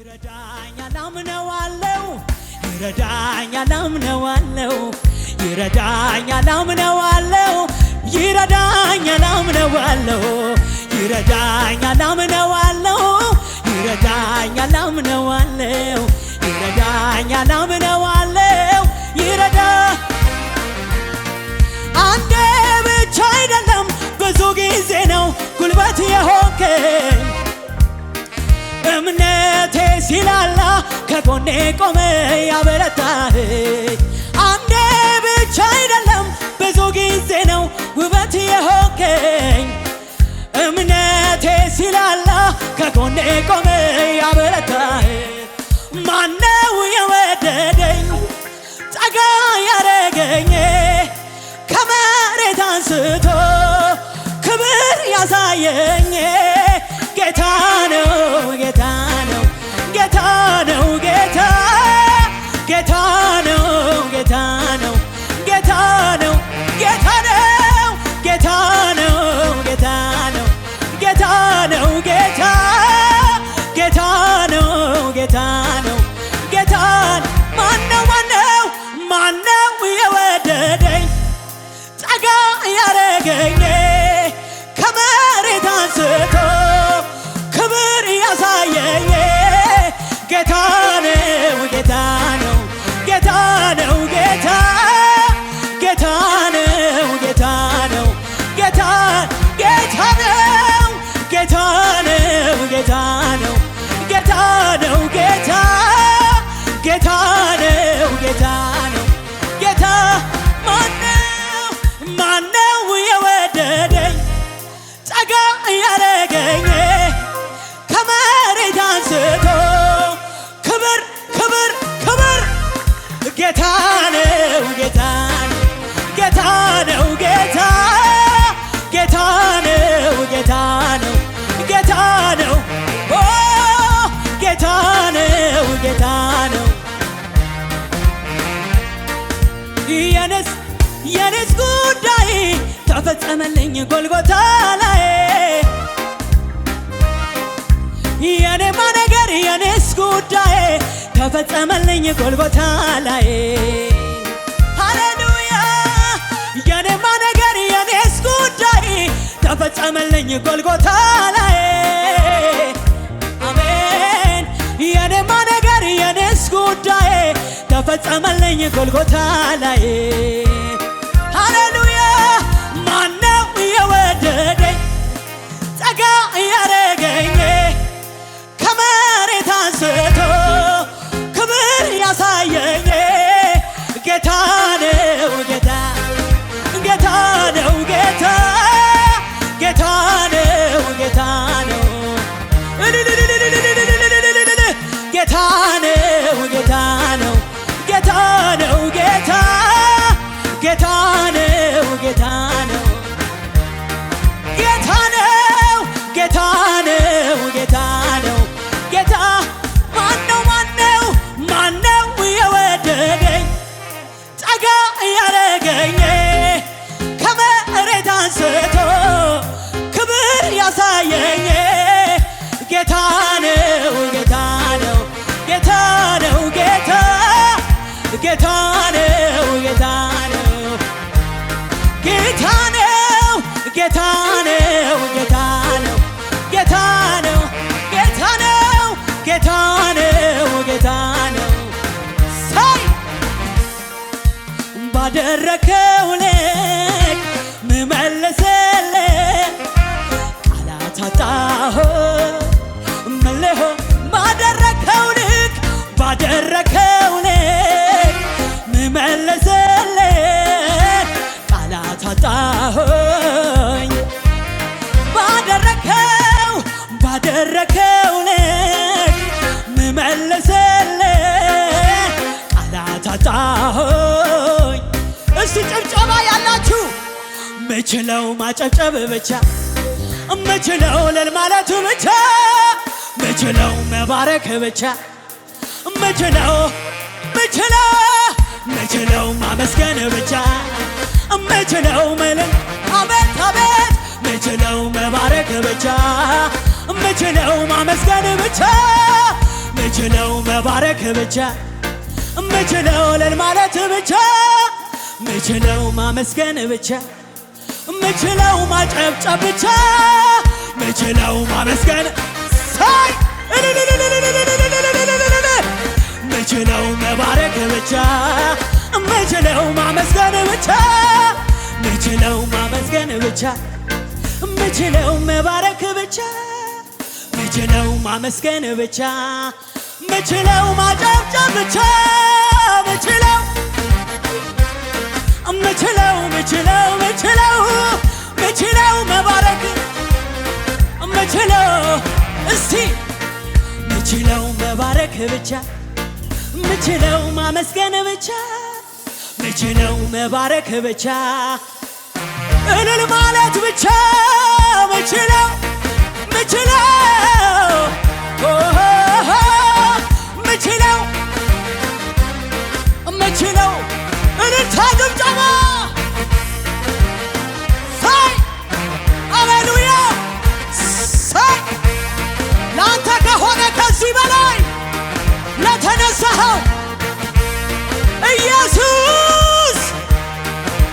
ይረዳኛል አምነዋለሁ ይረዳኛል አምነዋለሁ ይረዳኛል አምነዋለሁ ይረዳኛል አምነዋለሁ ይረዳኛል አምነዋለሁ ይረዳኛል አምነዋለሁ ይረዳኛል አምነዋለሁ ይረዳ አንዴ ብቻ አይደለም ብዙ ጊዜ ነው ጉልበት የሆንከኝ እምነቴ ሲላላ ከጎኔ ቆመ ያበረታኸኝ አንዴ ብቻ አይደለም ብዙ ጊዜ ነው ውበት የሆንከኝ እምነቴ ሲላላ ከጎኔ ቆመ ያበረታኸኝ ማነው የወደደኝ ጠጋ ያረገኝ ከመሬት አንስቶ ክብር ያሳየኝ ጌታ ነው ጌታ ነው ጌታ ነው ጌታ ጌታ ነው ጌታ ነው ጌታ ነው ጌታ ነው ጌታ ነው ጌታ ነው ጌታ ነው ጌታ ጌታ ነው ጌታ ነው ጌታ ማነው ማነው ማነው የወደደኝ ጠጋ ያረገኝ ከመሬት አንስቶ ክብር ያሳየኝ ጌታ ነው ጌታ ነው ጌታ ነው ጌታ ጌታ ነው ጌታ ነው ጌታ ጌታ ነው ጌታ ነው ጌታ ነው ጌታ ነው ጌታ ጌታ ነው ጌታ ነው ጌታ ማነው ማነው የወደደኝ ጠጋ ያረገኝ ከመሬት አንስቶ ክብር ክብር ክብር ጌታ ነው ጌታ ነው ጌታ ነው ጌታ ጌታ ነው ጌታ ነው ጌታ ነው ኦ ጌታ ነው ጌታ ነው የኔስ ጉዳይ ተፈጸመልኝ ጎልጎታ ላይ የኔማ ነገር የኔስ ጉዳይ ተፈጸመልኝ ጎልጎታ ላይ ሃሌሉያ የኔማ ነገር የኔስ ጉዳይ ተፈጸመልኝ ጎልጎታ ላይ አሜን የኔማ ነገር የኔስ ጉዳይ ተፈጸመልኝ ጎልጎታ ላይ ሃሌሉያ ማነው የወደደኝ ጠጋ ያረገኝ ከመሬት አንስቶ ክብር ያሳየኝ ጌታ ነው ጌታ ጌታ ነው ጌታ ጌታ ነው ጌታ ነው ጌታ ነው ጌታ ነው ጌታ ነው ጌታ ጌታ ነው ጌታ ነው ጌታ ነው ጌታ ነው ጌታ ነው ጌታ ማነው ማነው ማነው የወደደኝ ጠጋ ያረገኝ ከመሬት አንስቶ ክብር ያሳየኝ ጌታ ነው ጌታ ነው ጌታ ነው ጌታ ጌታ ነው ጌታ ነው ጌታ ነው ጌታ ነው ጌታ ነው ጌታ ነው ጌታ ነው ጌታ ነው ጌታ ነው ሳይ ባደረከው ልክ ምመልስልህ ቃላት አጣሁ መልሆ ባደረከው ልክ ባደረከው ልክ ምመልስልህ ቃላት አጣሁኝ ባደረከው ልክ ምመልስልህ ቃላት አጣሁኝ እስቲ ጭብጨባ ያላችሁ ምችለው ማጨብጨብ ብቻ ምችለው እልል ማለቱ ብቻ ምችለው መባረክ ብቻ ምችለው ማመስገን ብቻ ምችለው መልም አቤት አቤት ምችለው መባረክ ብቻ ምችለው ማመስገን ብቻ ምችለው መባረክ ብቻ ምችለው እልል ማለት ብቻ ምችለው ማመስገን ብቻ ምችለው ማጨብጨብ ብቻ ምችለው ማመስገን ሳይ ምችለው መባረክ ብቻ ምችለው ማመስገን ብቻ ምችለው ማመስገን ብቻ ምችለው መባረክ ብቻ ምችለው ማመስገን ብቻ ምችለው ማጨብጨብ ብቻ ምችለው ምችለው መባረክ ምችለው እስቲ ምችለው መባረክ ብቻ ምችለው ማመስገን ብቻ ምችለው መባረክ ብቻ እልል ማለት ብቻ ምችለው ምችለው እልልታ ጭብጨባ ሳይ ሃሌሉያ ሳይ ለአንተ ከሆነ ከዚህ በላይ ለተነሳኸው ኢየሱስ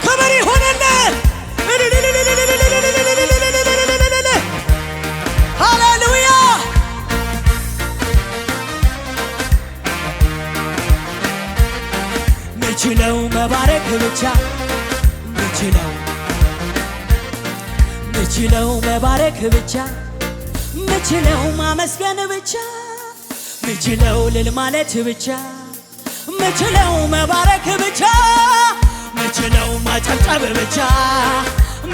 ክብር ይሁንልህ። ሃሌሉያ ምችለው መባረክ ብቻ ምችለው መባረክ ብቻ ምችለው ማመስገን ብቻ ምችለው ልል ማለት ብቻ ምችለው መባረክ ብቻ ምችለው ማጨብጨብ ብቻ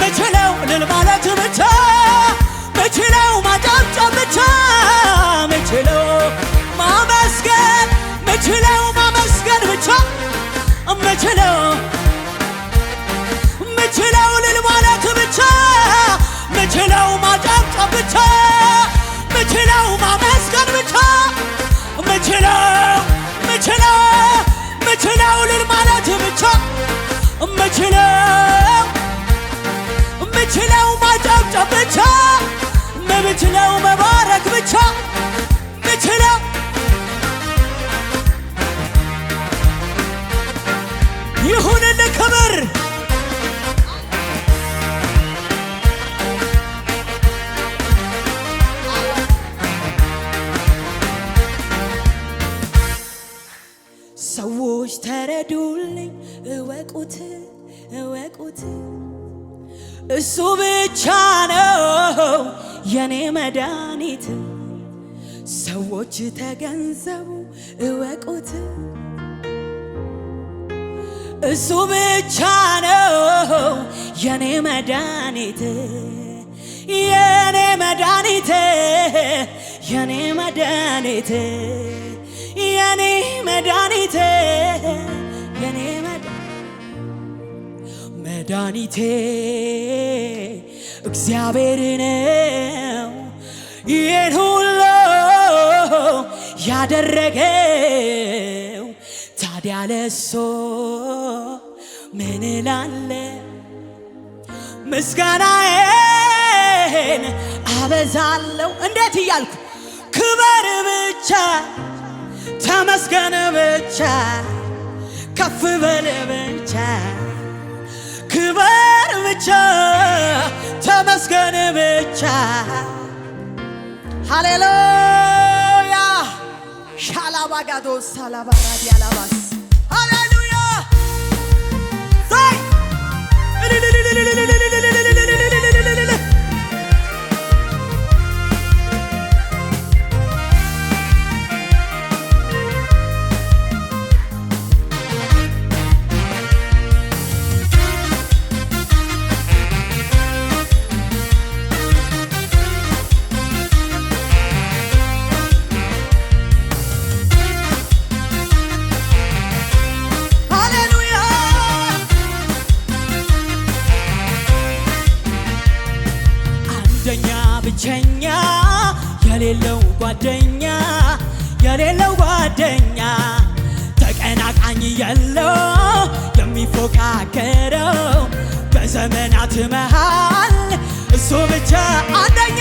ምችለው ልል ማለት ብቻ ምችለው ማጨብጨብ ብቻ ምችለው ማመስገን ብቻ ምችለው ልል ማለት ብቻ ምችለው ማጨብጨብ ብቻ ምችለው ማመስገን ብቻ ምችለው ልል ማለት ብቻ ምችለው ማጨብጨብ ብቻ ምችለው መባረክ ብቻ ምችለው ይሁንልህ ክብር ሰዎች ተረዱልኝ እወቁት እሱ ብቻ ነው የኔ መድኃኒት ሰዎች ተገንዘቡ እወቁት እሱ ብቻ ነው የኔ መድኃኒት መድኃኒቴ እግዚአብሔር ነው ይህን ሁሉ ያደረገው ታዲያ ለእሱ ምን እላለሁ ምስጋናዬን አበዛለሁ እንዴት እያልኩ ክበር ብቻ ተመስገን ብቻ ከፍ በል ብቻ ክበር ብቻ ተመስገን ብቻ ሃሌሉያ ሻላባጋዶ ሳላባራዲ አላባስ ሃሌሉያ ሳይ ብቸኛ የሌለው ጓደኛ ተቀናቃኝ የለው የሚፎካከረው በዘመናት መሃል እሱ ብቻ አንደኛ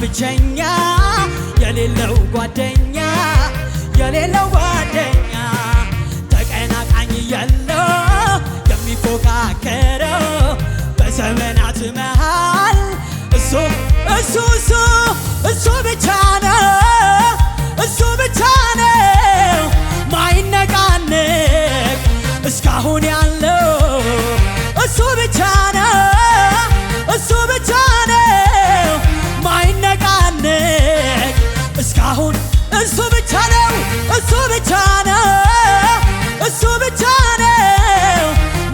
ብቸኛ የሌለው ጓደኛ የሌለው ጓደኛ ተቀናቃኝ የለው የሚፎካከረው በዘመናት መሃል እሱ እሱ እሱ እሱ ብቻ ነው እሱ ብቻ ነው ማይነቃነቅ እስካሁን ያለው እሱ ብቻ ነው እሱ ብቻ ነው ማይነቃነቅ እስካሁን እሱ ብቻ ነው እሱ ብቻ ነው እሱ ብቻ ነው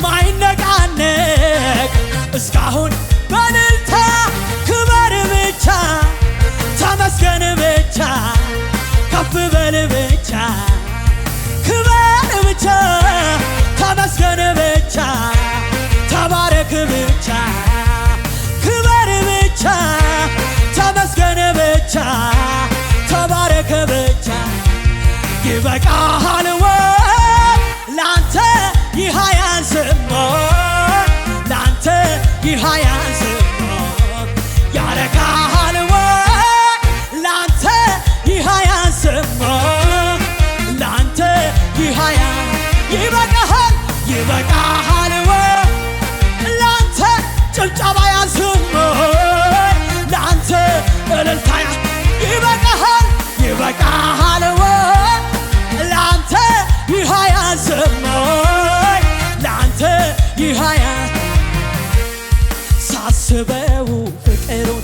ማይነቃነቅ እስካሁን በእልልታ ክበር ብቻ ተመስገን ብቻ ከፍ በል ብቻ ክበር ብቻ ተመስገን ብቻ ተባረክ ብቻ ክበር ብቻ ተመስገን ብቻ ተባረክ ብቻ ይበቃሃል ወይ ላንተ ይህ አያንስም ላንተ ይህ አያንስም ያረካሃል ወይ ላንተ ይህ አያንስም ላንተ ይህ ይበቃሃል ይበቃሃል ወይ ላንተ ጭብጨባ ያንስም ላንተ እልልታ ይበቃሃል ይበቃሃል ወይ ላንተ ይህ አያንስም ላንተ ይህ ሳስበው ፍቅሩን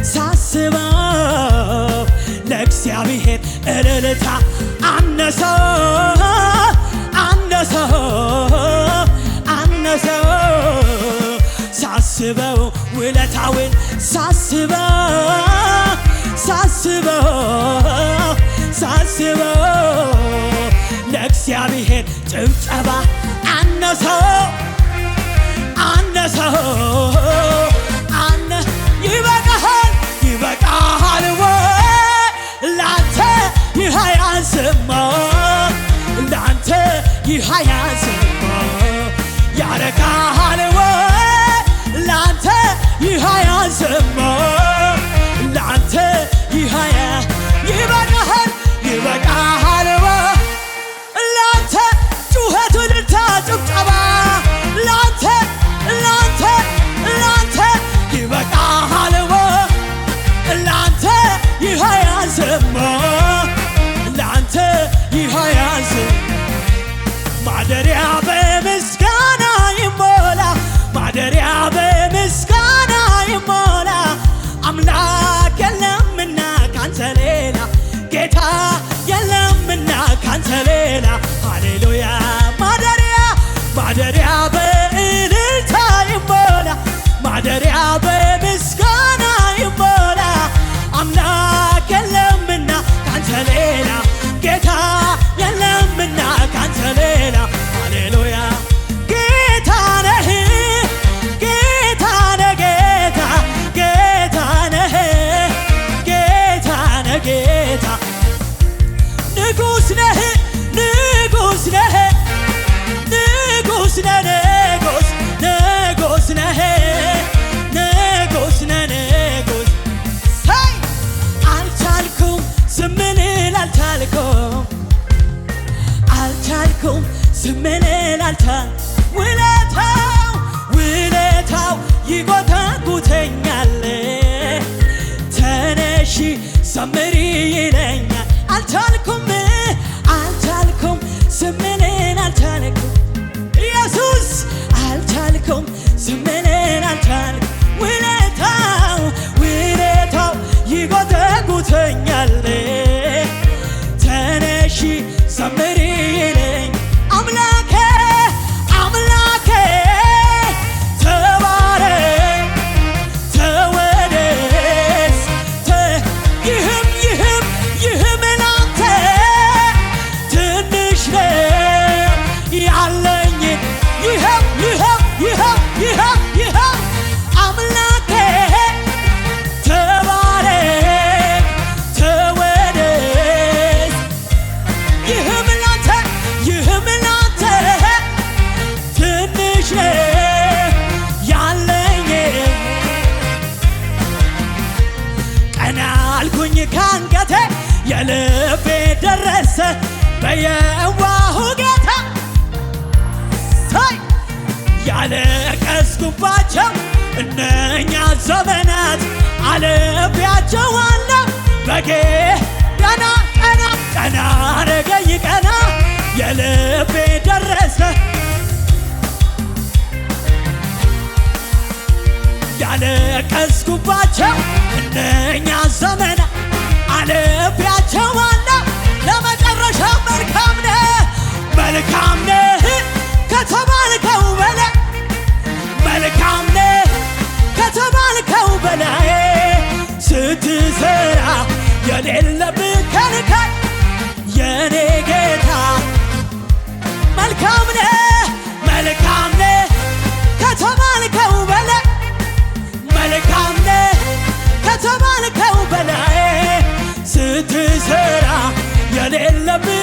ሳስበው ለእግዚአብሔር እልልታ አነሰው ሳስበው ውለታውን ሳስበው ለእግዚአብሔር ጭብጨባ አነሰው ይበቃሃል ይበቃሃል ወይ ላንተ ይህ አያንስም ላንተ ይህ አያንስም ያረካሃል ወይ ላንተ ይህ አያንስም ላንተ ይህ ይበቃሃል ይበቃሃል ወይ ላንተ ጩኸት እልልታ ጭብጨባ ላንተ ይበቃሃል ወይ ላንተ ይህ አያንስም ላንተ ይህ አያንስም ማደሪያ በምስጋና ይሞላ ማደሪያ በምስጋና ይሞላ አምላክ የለምና ካንተ ሌላ ጌታ የለምና ካንተ ሌላ ሃሌሉያ ማደሪያ በእልልታ ይሞላ ማደሪያ በምስጋና ይሞላ አምላክ የለምና ካንተ ሌላ ጌታ የለምና ካንተ ሌላ ሃሌሉያ ጌታ ነህ ጌታ ነህ ጌታ ነህ ጌታ ንጉሥ ነህ ንጉሥ ነህ ንጉሥ ነህ ንጉሥ ነህ ንጉሥ ነህ ንጉሥ ሳይ አልቻልኩም ዝም ልል አልቻልኩም ዝም ልል ውለታው ይጎተጉተኛል ተነሺ ዘምሪ ይለኛል አልቻልኩም ዝም ልል ኢየሱስ አልቻልኩም ዝም ልል ውለታው ይጎተጉተኛል ተነሺ ዘምሪ ይለኛል አምላኬ ተባረክ ተወደስ ይህም ላንተ የልቤ ደረሰ በየዋሁ ጌታ ያለቀስኩባቸው እነኛ ዘመናት አልፌያቸዋለሁ በጌታና ቀና ቀና አረገኝ ቀና የልቤ ደረሰ ያለቀስኩባቸው እነኛ ዘመናት አልፌያቸዋለሁ ለመጨረሻ መልካም ነህ ከተባልከው በላይ መልካም ነህ ከተባልከው በላይ ስትሰራ የሌለብህ ከልካይ የኔ ጌታ መልካም ነህ ከተባልከው በላይ መልካም ነህ ከተባልከው በላይ ስትሰራ የሌለብህ